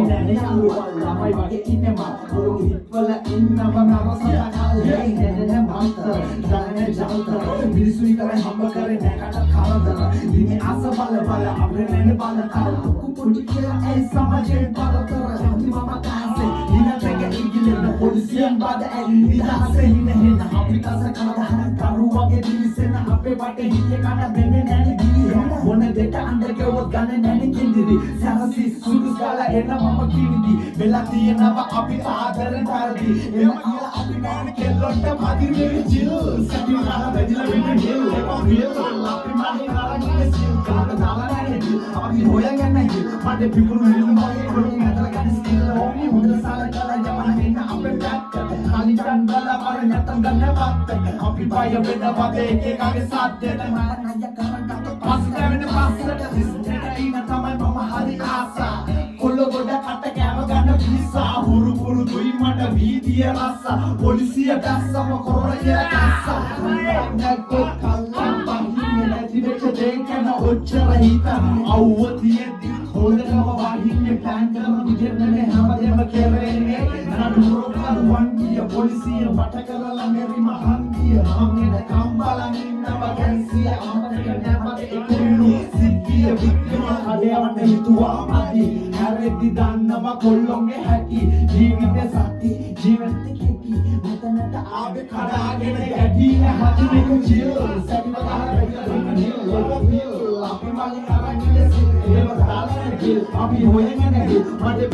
නැනේ යුවා ළමයි වගේ ඉන්නවා ඕක හිටවල ඉන්නව මම සතකල්ලේ නෙදෙන මන්ත දැනෙන ජන්ත මිනිස්සු විතරයි හම්බ කරේ නැකට කරදර ඉන්නේ අස බල බල අපේ නෙන බල කර කුකුටි කියලා ඒ සමාජයේ බලතර මම කාසේ ඉනතක ඉගිලෙන පොලිසියන් බාද ඇයි නිදහසේ ඉන්නේ අපි කස කනදහන කරුවගේ දිවිසෙන අපේ වටේ හිතේ කන දෙන්නේ නැණි දිවි මොන දෙක අnder කෙවොත් ගන්නේ නැණි කිඳිරි සහසි සුදු කාලා එන මම කිවිදි වෙලා තියෙනවා අපි ආදරෙන් තරදි එම කියලා අපි නැණ කෙල්ලොන්ට මදිරේ ජිල් සති කාලා බෙදලා වෙන්නේ ජිල් එක රියල් අපි මහේ නාරගේ සිල් කාලා දාලා නැහැ අපි හොයගන්න මට පිපුරු නිල් මගේ කොළේ ඇදලා ගන්න ස්කිල් ඕනි හොඳ සලකලා යමන ඉන්න අපේ පැත්තට හනි චන්දලා මර නැතන් ගන්න පත්තට අපි බය වෙනවා දෙක එකගේ සද්දෙට මරණය කරකට පස්සට වෙන පස්සට ඉස්තට ඉන්න තමයි මම හරි ආසා කොල්ල ගොඩ කට කෑම ගන්න පිස්සා හුරු පුරු දුයි මට වීදිය රස්සා පොලිසිය දැස්සම කොරණ කියලා කස්සා නැග්ගොත් කල්ලා බහින්නේ නැති වෙච්ච දෙකන ඔච්චර හිත අවුවතියෙදි හොඳටම වහින්නේ ප්ලෑන් කරන විදිහනේ හැමදේම කෙරෙන්නේ නඩුරුකල් වන්දිය පොලිසිය මට කරලා මෙරි මහන්දිය හම්නේ කම්බලන් ඉන්නවා ගැන්සිය අමතක නැමත එකුණු සිද්ධිය වික්‍රම හදයවට හිතුවා මදි හැරෙද්දි දන්නවා කොල්ලොන්ගේ හැටි ජීවිතේ සත්‍ය ජීවිතේ කෙටි මතනට ආවේ කඩාගෙන ගැටි හදිනෙක ජීල් සැපිම ගහලා අපි මගේ කරන්නේ ඒව දාලා අපි හොයන්නේ මට